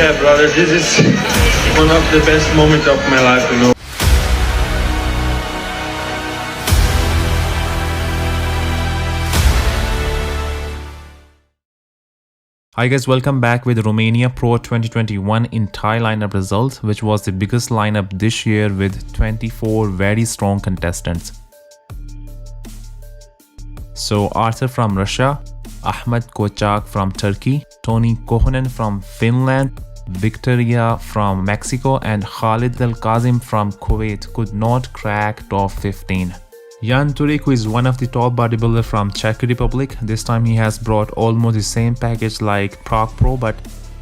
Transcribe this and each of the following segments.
Yeah, brother, this is one of the best moments of my life, you know. Hi guys, welcome back with Romania Pro 2021 in Thai lineup results, which was the biggest lineup this year with 24 very strong contestants. So Arthur from Russia, Ahmed Kochak from Turkey, Tony Kohonen from Finland, Victoria from Mexico and Khalid Al Kazim from Kuwait could not crack top 15. Jan Turek, who is one of the top bodybuilders from Czech Republic, this time he has brought almost the same package like Prague Pro, but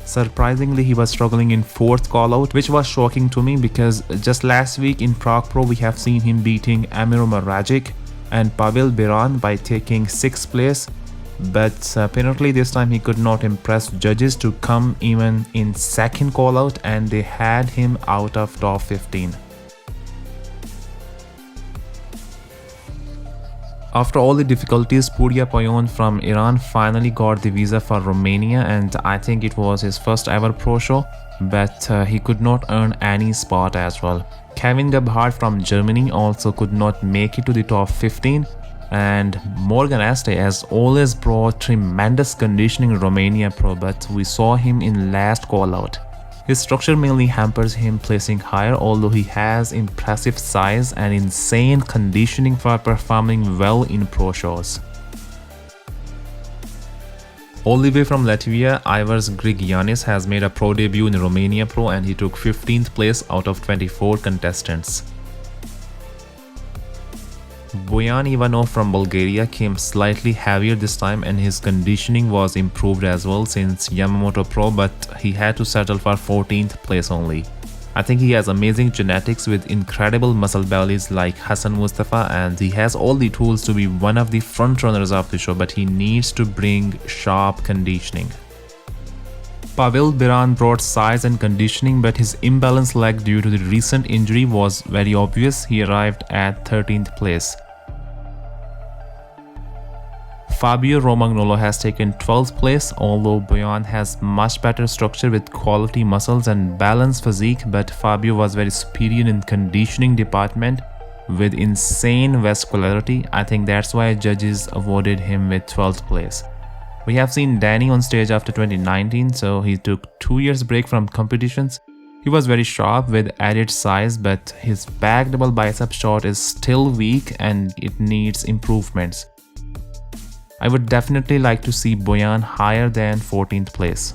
surprisingly he was struggling in 4th call-out, which was shocking to me because just last week in Prague Pro we have seen him beating Amir Marajic and Pavel Biran by taking 6th place, but apparently this time he could not impress judges to come even in 2nd call-out and they had him out of top 15. After all the difficulties, Puria Payon from Iran finally got the visa for Romania and I think it was his first ever pro show, but he could not earn any spot as well. Kevin Gebhardt from Germany also could not make it to the top 15 and Morgan Este has always brought tremendous conditioning in Romania Pro, but we saw him in last call out. His structure mainly hampers him placing higher, although he has impressive size and insane conditioning for performing well in pro shows. All the way from Latvia, Ivars Grigyanis has made a pro debut in Romania Pro and he took 15th place out of 24 contestants. Boyan Ivanov from Bulgaria came slightly heavier this time and his conditioning was improved as well since Yamamoto Pro, but he had to settle for 14th place only. I think he has amazing genetics with incredible muscle bellies like Hassan Mustafa and he has all the tools to be one of the front runners of the show, but he needs to bring sharp conditioning. Pavel Biran brought size and conditioning, but his imbalanced leg due to the recent injury was very obvious. He arrived at 13th place. Fabio Romagnolo has taken 12th place, although Boyan has much better structure with quality muscles and balanced physique, but Fabio was very superior in conditioning department with insane vascularity. I think that's why judges awarded him with 12th place. We have seen Danny on stage after 2019, so he took 2 years break from competitions. He was very sharp with added size, but his back double bicep shot is still weak and it needs improvements. I would definitely like to see Boyan higher than 14th place.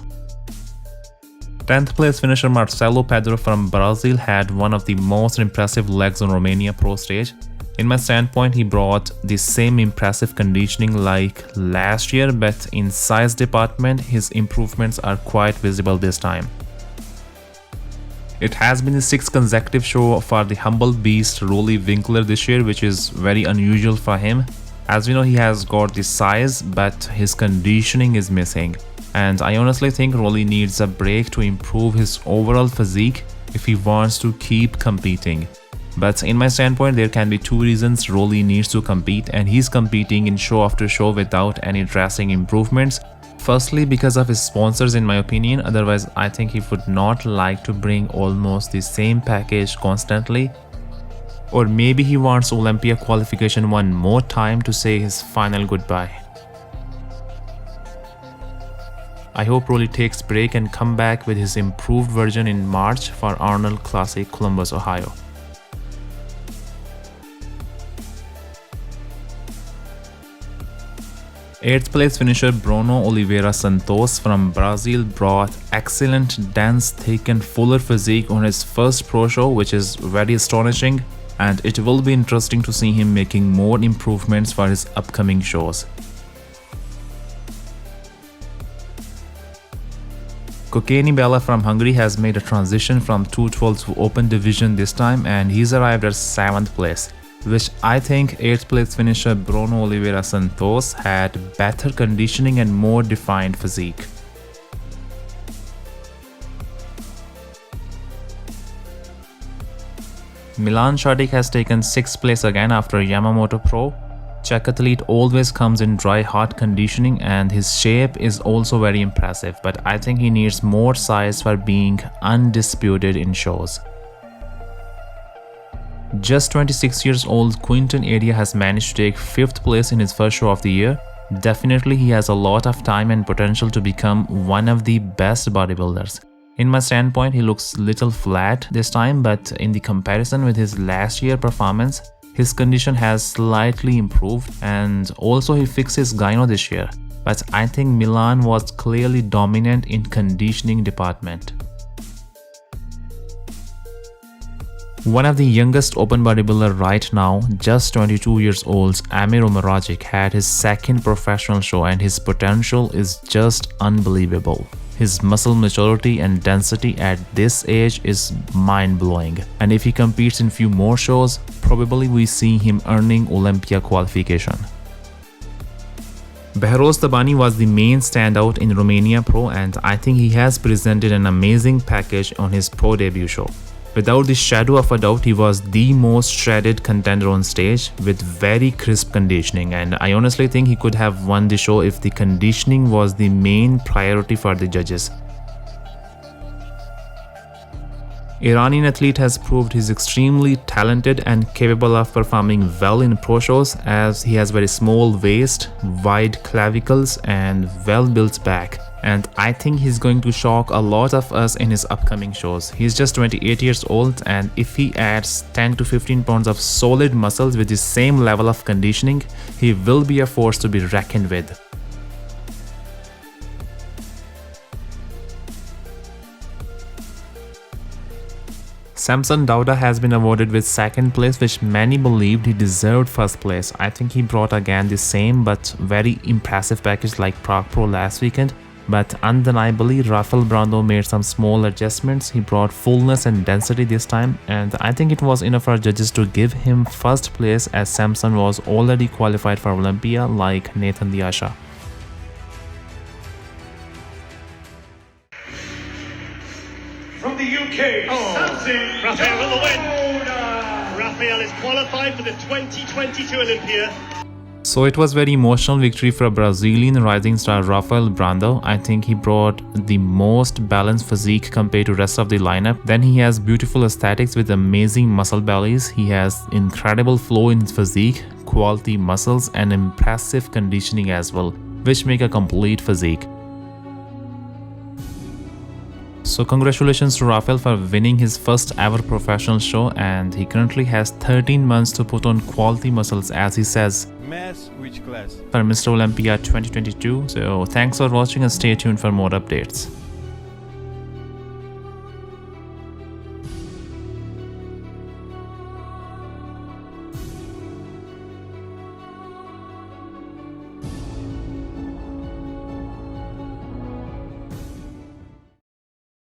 10th place finisher Marcelo Pedro from Brazil had one of the most impressive legs on Romania Pro stage. In my standpoint, he brought the same impressive conditioning like last year, but in size department, his improvements are quite visible this time. It has been the 6th consecutive show for the humble beast Rolly Winkler this year, which is very unusual for him. As we know, he has got the size, but his conditioning is missing. And I honestly think Rolly needs a break to improve his overall physique if he wants to keep competing. But in my standpoint, there can be 2 reasons Rolly needs to compete and he's competing in show after show without any drastic improvements. Firstly, because of his sponsors in my opinion, otherwise I think he would not like to bring almost the same package constantly. Or maybe he wants Olympia qualification one more time to say his final goodbye. I hope Rolly takes break and come back with his improved version in March for Arnold Classic Columbus, Ohio. 8th place finisher Bruno Oliveira Santos from Brazil brought excellent, dense, thick and fuller physique on his first pro show, which is very astonishing, and it will be interesting to see him making more improvements for his upcoming shows. Kokeni Bella from Hungary has made a transition from 212 to open division this time and he's arrived at 7th place, which I think 8th place finisher Bruno Oliveira Santos had better conditioning and more defined physique. Milan Shadik has taken 6th place again after Yamamoto Pro. Czech athlete always comes in dry hot conditioning and his shape is also very impressive, but I think he needs more size for being undisputed in shows. Just 26 years old Quinton Area has managed to take 5th place in his first show of the year. Definitely he has a lot of time and potential to become one of the best bodybuilders. In my standpoint, he looks little flat this time, but in the comparison with his last year performance, his condition has slightly improved, and also he fixed his gyno this year. But I think Milan was clearly dominant in conditioning department. One of the youngest open bodybuilder right now, just 22 years old, Amir Omaragic, had his second professional show and his potential is just unbelievable. His muscle maturity and density at this age is mind-blowing, and if he competes in few more shows, probably we see him earning Olympia qualification. Behrouz Tabani was the main standout in Romania Pro, and I think he has presented an amazing package on his pro debut show. Without the shadow of a doubt, he was the most shredded contender on stage with very crisp conditioning, and I honestly think he could have won the show if the conditioning was the main priority for the judges. Iranian athlete has proved he's extremely talented and capable of performing well in pro shows, as he has very small waist, wide clavicles and well-built back. And I think he's going to shock a lot of us in his upcoming shows. He's just 28 years old, and if he adds 10 to 15 pounds of solid muscles with the same level of conditioning, he will be a force to be reckoned with. Samson Dauda has been awarded with 2nd place, which many believed he deserved 1st place. I think he brought again the same but very impressive package like Prague Pro last weekend. But undeniably, Rafael Brandao made some small adjustments. He brought fullness and density this time, and I think it was enough for judges to give him 1st place, as Samson was already qualified for Olympia like Nathan Diasha. From the UK, Rafael will win. Rafael is qualified for the 2022 Olympia. So it was very emotional victory for Brazilian rising star Rafael Brandao. I think he brought the most balanced physique compared to rest of the lineup. Then he has beautiful aesthetics with amazing muscle bellies. He has incredible flow in his physique, quality muscles and impressive conditioning as well, which make a complete physique. So congratulations to Rafael for winning his first ever professional show, and he currently has 13 months to put on quality muscles, as he says, mass which class? for Mr. Olympia 2022. So thanks for watching and stay tuned for more updates.